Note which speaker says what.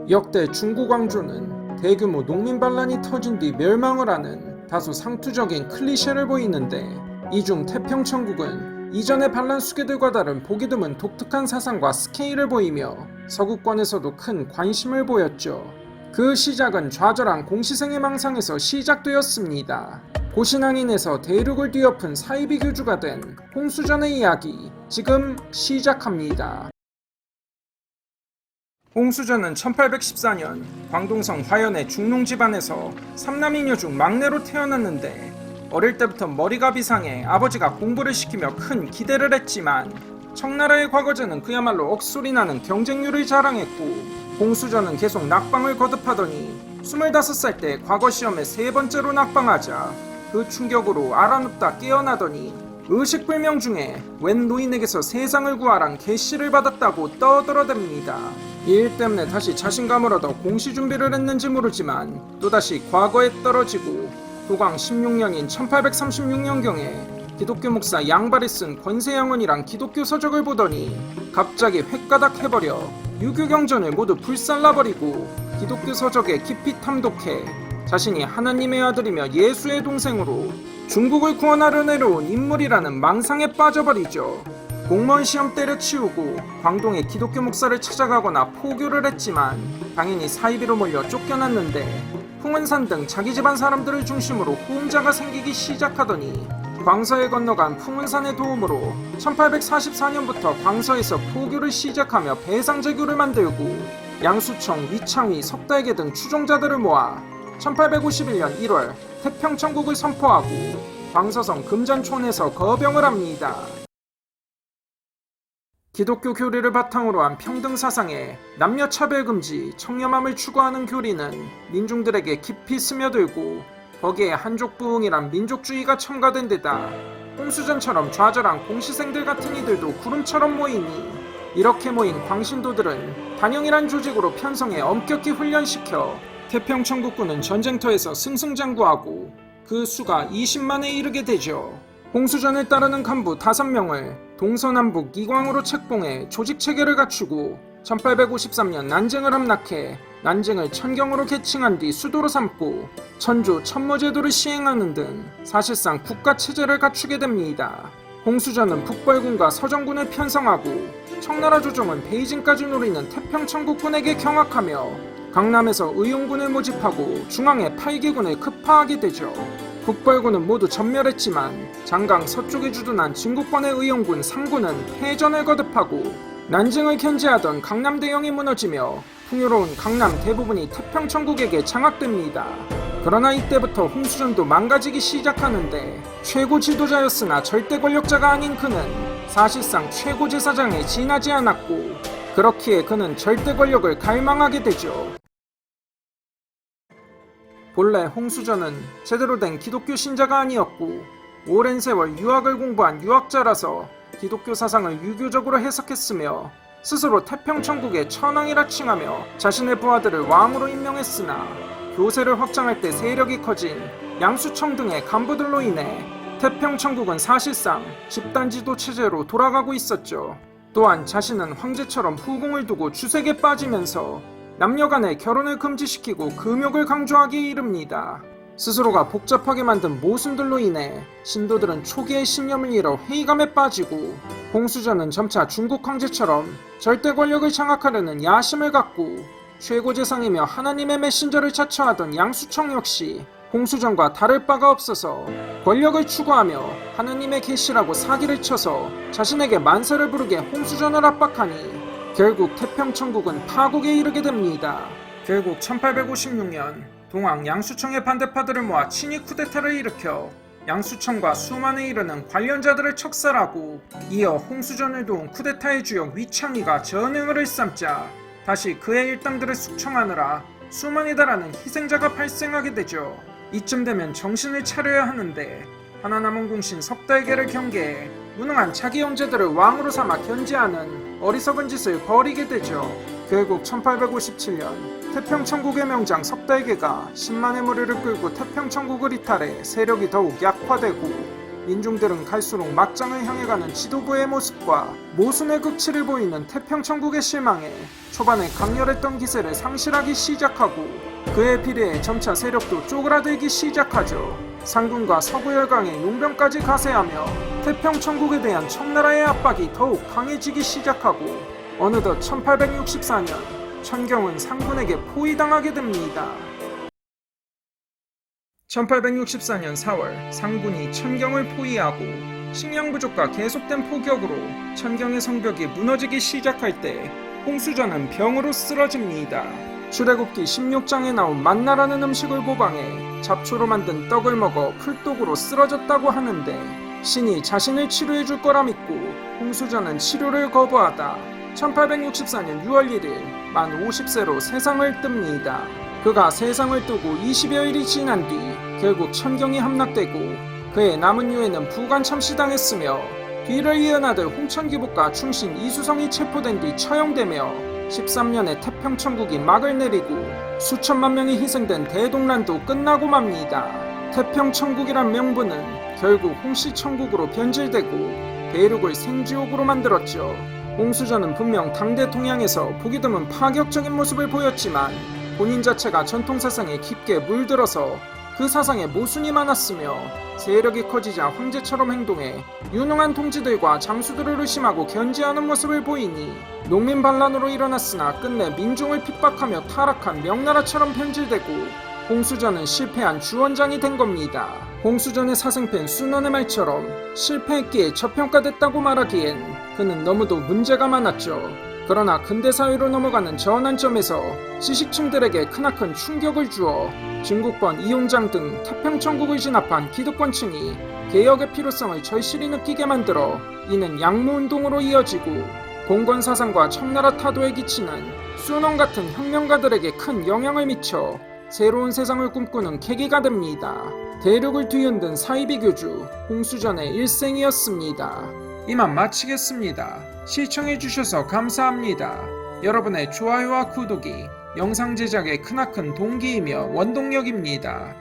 Speaker 1: 역대 중국 왕조는 대규모 농민 반란이 터진 뒤 멸망을 하는 다소 상투적인 클리셰를 보이는데, 이중 태평천국은 이전의 반란 수계들과 다른 보기 드문 독특한 사상과 스케일을 보이며 서구권에서도 큰 관심을 보였죠. 그 시작은 좌절한 공시생의 망상에서 시작되었습니다. 고신앙인에서 대륙을 뒤엎은 사이비 교주가 된 홍수전의 이야기, 지금 시작합니다. 홍수전은 1814년 광동성 화연의 중농 집안에서 3남이녀 중 막내로 태어났는데, 어릴 때부터 머리가 비상해 아버지가 공부를 시키며 큰 기대를 했지만 청나라의 과거제는 그야말로 억소리나는 경쟁률을 자랑했고, 홍수전은 계속 낙방을 거듭하더니 25살 때 과거 시험에 3번째로 낙방하자 그 충격으로 알아눕다 깨어나더니 의식불명 중에 웬 노인에게서 세상을 구하란 계시를 받았다고 떠들어댑니다. 이 일 때문에 다시 자신감을 얻어 공시 준비를 했는지 모르지만 또다시 과거에 떨어지고 도광 16년인 1836년경에 기독교 목사 양발이 쓴 권세양언이란 기독교 서적을 보더니 갑자기 획가닥 해버려 유교 경전을 모두 불살라버리고 기독교 서적에 깊이 탐독해 자신이 하나님의 아들이며 예수의 동생으로 중국을 구원하려 내려온 인물이라는 망상에 빠져버리죠. 공무원 시험 때려치우고 광동의 기독교 목사를 찾아가거나 포교를 했지만 당연히 사이비로 몰려 쫓겨났는데, 풍은산 등 자기 집안 사람들을 중심으로 호응자가 생기기 시작하더니 광서에 건너간 풍은산의 도움으로 1844년부터 광서에서 포교를 시작하며 배상제교를 만들고 양수청, 위창위, 석달계 등 추종자들을 모아 1851년 1월 태평천국을 선포하고 광서성 금잔촌에서 거병을 합니다. 기독교 교리를 바탕으로 한 평등사상에 남녀차별 금지, 청렴함을 추구하는 교리는 민중들에게 깊이 스며들고, 거기에 한족부흥이란 민족주의가 첨가된 데다 홍수전처럼 좌절한 공시생들 같은 이들도 구름처럼 모이니, 이렇게 모인 광신도들은 단영이란 조직으로 편성해 엄격히 훈련시켜 태평천국군은 전쟁터에서 승승장구하고 그 수가 20만에 이르게 되죠. 홍수전을 따르는 간부 5명을 동서남북 이광으로 책봉해 조직체계를 갖추고 1853년 난쟁을 함락해 난쟁을 천경으로 개칭한 뒤 수도로 삼고 천조 천모제도를 시행하는 등 사실상 국가체제를 갖추게 됩니다. 홍수전은 북벌군과 서정군을 편성하고 청나라 조정은 베이징까지 노리는 태평천국군에게 경악하며 강남에서 의용군을 모집하고 중앙에 8기군을 급파하게 되죠. 북벌군은 모두 전멸했지만 장강 서쪽에 주둔한 진국권의 의용군 3군은 패전을 거듭하고 난징을 견제하던 강남대영이 무너지며 풍요로운 강남 대부분이 태평천국에게 장악됩니다. 그러나 이때부터 홍수전도 망가지기 시작하는데, 최고 지도자였으나 절대 권력자가 아닌 그는 사실상 최고 제사장에 지나지 않았고, 그렇기에 그는 절대 권력을 갈망하게 되죠. 본래 홍수전은 제대로 된 기독교 신자가 아니었고 오랜 세월 유학을 공부한 유학자라서 기독교 사상을 유교적으로 해석했으며 스스로 태평천국의 천왕이라 칭하며 자신의 부하들을 왕으로 임명했으나, 교세를 확장할 때 세력이 커진 양수청 등의 간부들로 인해 태평천국은 사실상 집단지도 체제로 돌아가고 있었죠. 또한 자신은 황제처럼 후궁을 두고 주색에 빠지면서 남녀간의 결혼을 금지시키고 금욕을 강조하기에 이릅니다. 스스로가 복잡하게 만든 모순들로 인해 신도들은 초기의 신념을 잃어 회의감에 빠지고, 홍수전은 점차 중국 황제처럼 절대 권력을 장악하려는 야심을 갖고 최고재상이며 하나님의 메신저를 자처하던 양수청 역시 홍수전과 다를 바가 없어서 권력을 추구하며 하나님의 계시라고 사기를 쳐서 자신에게 만세를 부르게 홍수전을 압박하니 결국 태평천국은 파국에 이르게 됩니다. 결국 1856년 동왕 양수청의 반대파들을 모아 친위 쿠데타를 일으켜 양수청과 수만에 이르는 관련자들을 척살하고, 이어 홍수전을 도운 쿠데타의 주역 위창위가 전횡을 일삼자 다시 그의 일당들을 숙청하느라 수만에 달하는 희생자가 발생하게 되죠. 이쯤 되면 정신을 차려야 하는데 하나 남은 공신 석달계를 경계해 무능한 자기 형제들을 왕으로 삼아 견제하는 어리석은 짓을 벌이게 되죠. 결국 1857년 태평천국의 명장 석달계가 10만의 무리를 끌고 태평천국을 이탈해 세력이 더욱 약화되고 민중들은 갈수록 막장을 향해 가는 지도부의 모습과 모순의 극치를 보이는 태평천국의 실망에 초반에 강렬했던 기세를 상실하기 시작하고 그에 비례해 점차 세력도 쪼그라들기 시작하죠. 상군과 서구열강의 용병까지 가세하며 태평천국에 대한 청나라의 압박이 더욱 강해지기 시작하고 어느덧 1864년 천경은 상군에게 포위당하게 됩니다. 1864년 4월 상군이 천경을 포위하고 식량 부족과 계속된 포격으로 천경의 성벽이 무너지기 시작할 때 홍수전은 병으로 쓰러집니다. 출애굽기 16장에 나온 만나라는 음식을 모방해 잡초로 만든 떡을 먹어 풀독으로 쓰러졌다고 하는데 신이 자신을 치료해줄 거라 믿고 홍수전은 치료를 거부하다 1864년 6월 1일 만 50세로 세상을 뜹니다. 그가 세상을 뜨고 20여일이 지난 뒤 결국 천경이 함락되고 그의 남은 유해는 부관 참시당했으며 뒤를 이은 아들 홍천기복과 충신 이수성이 체포된 뒤 처형되며 13년의 태평천국이 막을 내리고 수천만 명이 희생된 대동란도 끝나고 맙니다. 태평천국이란 명분은 결국 홍씨천국으로 변질되고 대륙을 생지옥으로 만들었죠. 홍수전은 분명 당대 동양에서 보기 드문 파격적인 모습을 보였지만 본인 자체가 전통사상에 깊게 물들어서 그 사상에 모순이 많았으며 세력이 커지자 황제처럼 행동해 유능한 통치들과 장수들을 의심하고 견제하는 모습을 보이니 농민 반란으로 일어났으나 끝내 민중을 핍박하며 타락한 명나라처럼 변질되고 홍수전은 실패한 주원장이 된 겁니다. 홍수전의 사생팬 순원의 말처럼 실패했기에 저평가됐다고 말하기엔 그는 너무도 문제가 많았죠. 그러나 근대사회로 넘어가는 전환점에서 지식층들에게 크나큰 충격을 주어 증국권 이용장 등 태평천국을 진압한 기득권층이 개혁의 필요성을 절실히 느끼게 만들어 이는 양무운동으로 이어지고 봉건사상과 청나라 타도에 기치는 순원 같은 혁명가들에게 큰 영향을 미쳐 새로운 세상을 꿈꾸는 계기가 됩니다. 대륙을 뒤흔든 사이비 교주 홍수전의 일생이었습니다. 이만 마치겠습니다. 시청해주셔서 감사합니다. 여러분의 좋아요와 구독이 영상 제작에 크나큰 동기이며 원동력입니다.